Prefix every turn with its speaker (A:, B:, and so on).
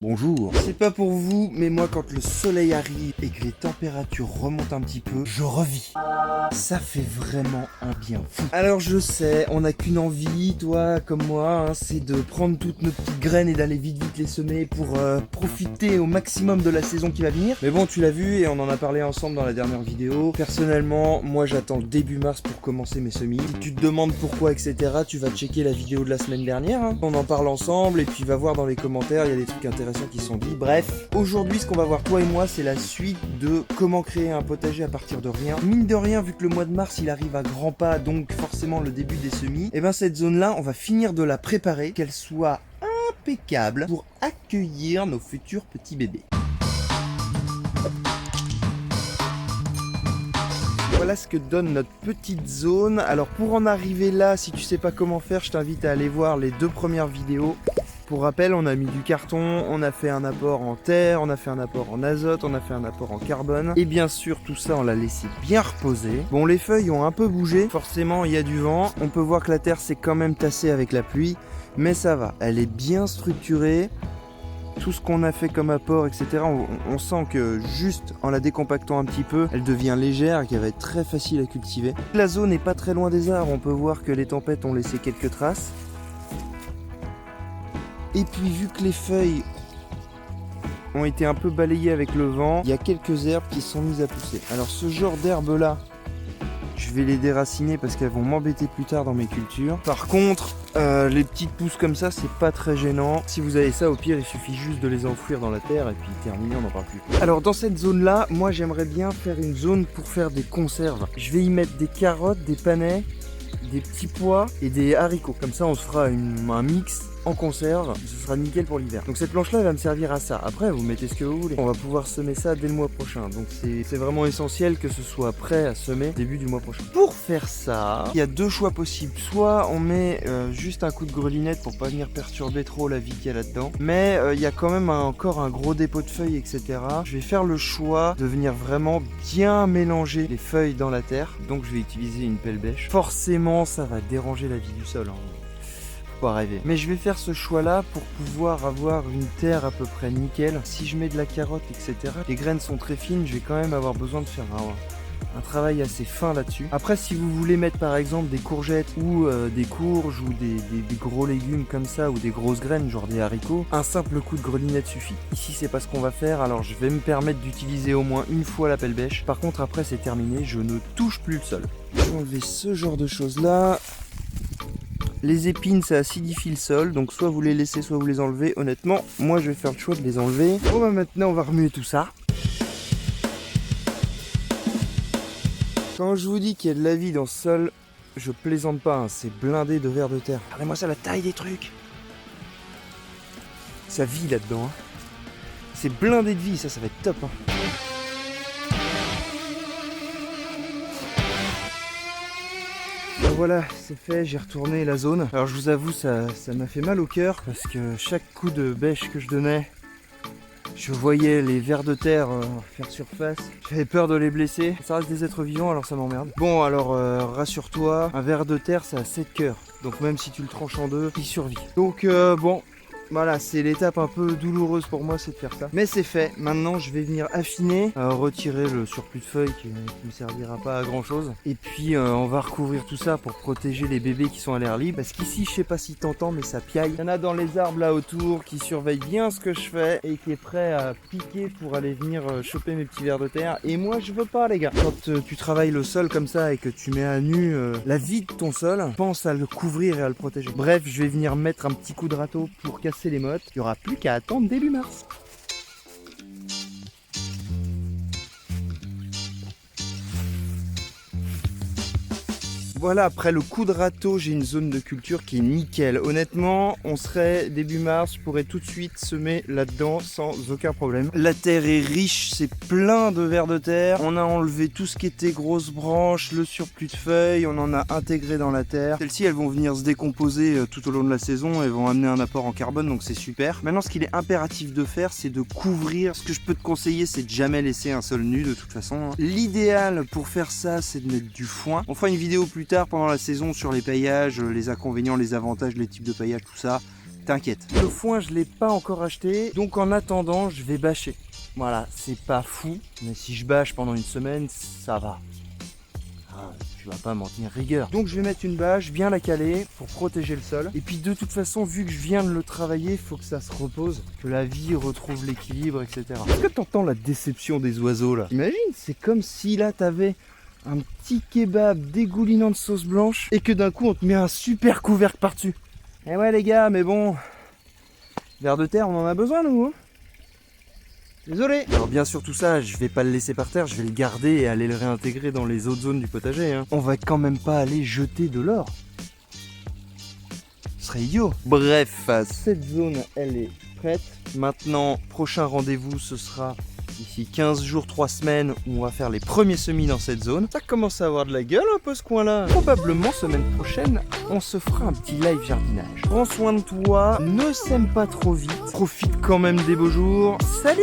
A: Bonjour. C'est pas pour vous, mais moi quand le soleil arrive et que les températures remontent un petit peu, je revis. Ça fait vraiment un bien fou. Alors je sais, on n'a qu'une envie, toi comme moi, hein, c'est de prendre toutes nos petites graines et d'aller vite les semer pour profiter au maximum de la saison qui va venir. Mais bon, tu l'as vu et on en a parlé ensemble dans la dernière vidéo. Personnellement, moi j'attends le début mars pour commencer mes semis. Si tu te demandes pourquoi, etc., tu vas checker la vidéo de la semaine dernière. Hein. On en parle ensemble et puis va voir dans les commentaires, il y a des trucs intéressants qui sont dit. Bref, aujourd'hui ce qu'on va voir toi et moi, c'est la suite de comment créer un potager à partir de rien. Mine de rien, vu que le mois de mars il arrive à grands pas, donc forcément le début des semis, et bien cette zone là on va finir de la préparer, qu'elle soit impeccable pour accueillir nos futurs petits bébés. Voilà ce que donne notre petite zone. Alors pour en arriver là, si tu sais pas comment faire, je t'invite à aller voir les 2 premières vidéos. Pour rappel, on a mis du carton, on a fait un apport en terre, on a fait un apport en azote, on a fait un apport en carbone. Et bien sûr, tout ça, on l'a laissé bien reposer. Bon, les feuilles ont un peu bougé. Forcément, il y a du vent. On peut voir que la terre s'est quand même tassée avec la pluie. Mais ça va, elle est bien structurée. Tout ce qu'on a fait comme apport, etc., on sent que juste en la décompactant un petit peu, elle devient légère et qu'elle va être très facile à cultiver. La zone n'est pas très loin des arbres. On peut voir que les tempêtes ont laissé quelques traces. Et puis vu que les feuilles ont été un peu balayées avec le vent, il y a quelques herbes qui sont mises à pousser. Alors ce genre d'herbes là, je vais les déraciner parce qu'elles vont m'embêter plus tard dans mes cultures. Par contre, les petites pousses comme ça, c'est pas très gênant. Si vous avez ça, au pire, il suffit juste de les enfouir dans la terre et puis terminé, on n'en parle plus. Alors dans cette zone là, moi j'aimerais bien faire une zone pour faire des conserves. Je vais y mettre des carottes, des panais, des petits pois et des haricots. Comme ça on se fera un mix en conserve, ce sera nickel pour l'hiver. Donc cette planche là elle va me servir à ça. Après vous mettez ce que vous voulez. On va pouvoir semer ça dès le mois prochain. Donc c'est vraiment essentiel que ce soit prêt à semer début du mois prochain. Pour faire ça, il y a 2 choix possibles. Soit on met juste un coup de grelinette pour pas venir perturber trop la vie qu'il y a là-dedans. Mais il y a quand même encore un gros dépôt de feuilles, etc. Je vais faire le choix de venir vraiment bien mélanger les feuilles dans la terre. Donc je vais utiliser une pelle bêche. Forcément ça va déranger la vie du sol. Hein. Pas rêver. Mais je vais faire ce choix là pour pouvoir avoir une terre à peu près nickel. Si je mets de la carotte, etc., les graines sont très fines, je vais quand même avoir besoin de faire un travail assez fin là-dessus. Après, si vous voulez mettre par exemple des courgettes ou des courges ou des gros légumes comme ça ou des grosses graines, genre des haricots, un simple coup de grelinette suffit. Ici, c'est pas ce qu'on va faire, alors je vais me permettre d'utiliser au moins une fois la pelle bêche. Par contre, après, c'est terminé, je ne touche plus le sol. Je vais enlever ce genre de choses là. Les épines, ça acidifie le sol, donc soit vous les laissez, soit vous les enlevez. Honnêtement, moi je vais faire le choix de les enlever. Bon bah maintenant on va remuer tout ça. Quand je vous dis qu'il y a de la vie dans ce sol, je plaisante pas, hein, c'est blindé de vers de terre. Regardez-moi ça, la taille des trucs. Ça vit là-dedans. Hein. C'est blindé de vie, ça va être top. Hein. Voilà, c'est fait, j'ai retourné la zone. Alors je vous avoue, ça m'a fait mal au cœur parce que chaque coup de bêche que je donnais, je voyais les vers de terre faire surface. J'avais peur de les blesser. Ça reste des êtres vivants, alors ça m'emmerde. Bon, alors rassure-toi, un ver de terre, ça a 7 cœurs. Donc même si tu le tranches en 2, il survit. Donc bon... Voilà, c'est l'étape un peu douloureuse pour moi, c'est de faire ça. Mais c'est fait. Maintenant, je vais venir affiner, retirer le surplus de feuilles qui ne servira pas à grand chose. Et puis, on va recouvrir tout ça pour protéger les bébés qui sont à l'air libre. Parce qu'ici, je sais pas si t'entends, mais ça piaille. Il y en a dans les arbres là autour qui surveillent bien ce que je fais et qui est prêt à piquer pour aller venir choper mes petits vers de terre. Et moi, je veux pas, les gars. Quand tu travailles le sol comme ça et que tu mets à nu la vie de ton sol, pense à le couvrir et à le protéger. Bref, je vais venir mettre un petit coup de râteau pour casser les mottes, il n'y aura plus qu'à attendre début mars. Voilà, après le coup de râteau, j'ai une zone de culture qui est nickel. Honnêtement, on serait début mars, je pourrais tout de suite semer là-dedans sans aucun problème. La terre est riche, c'est plein de vers de terre. On a enlevé tout ce qui était grosses branches, le surplus de feuilles, on en a intégré dans la terre. Celles-ci, elles vont venir se décomposer tout au long de la saison, elles vont amener un apport en carbone, donc c'est super. Maintenant, ce qu'il est impératif de faire, c'est de couvrir. Ce que je peux te conseiller, c'est de jamais laisser un sol nu de toute façon. L'idéal pour faire ça, c'est de mettre du foin. On fera une vidéo plus tard pendant la saison sur les paillages, les inconvénients, les avantages, les types de paillage, tout ça. t'inquiète. Le foin, je l'ai pas encore acheté, donc en attendant, je vais bâcher. Voilà, c'est pas fou, mais si je bâche pendant une semaine, ça va. Ah, tu vas pas m'en tenir rigueur. Donc je vais mettre une bâche, bien la caler pour protéger le sol. Et puis de toute façon, vu que je viens de le travailler, il faut que ça se repose, que la vie retrouve l'équilibre, etc. Est-ce que t'entends la déception des oiseaux là? Imagine, c'est comme si là t'avais un petit kebab dégoulinant de sauce blanche et que d'un coup on te met un super couvercle par-dessus. Eh ouais les gars, mais bon, vers de terre on en a besoin nous, hein. Désolé. Alors bien sûr tout ça, je vais pas le laisser par terre, je vais le garder et aller le réintégrer dans les autres zones du potager, hein. On va quand même pas aller jeter de l'or. Ce serait idiot. Bref, cette zone elle est prête. Maintenant, prochain rendez-vous ce sera d'ici 15 jours, 3 semaines où on va faire les premiers semis dans cette zone. Ça commence à avoir de la gueule un peu ce coin-là. Probablement semaine prochaine, on se fera un petit live jardinage. Prends soin de toi, ne sème pas trop vite, profite quand même des beaux jours. Salut!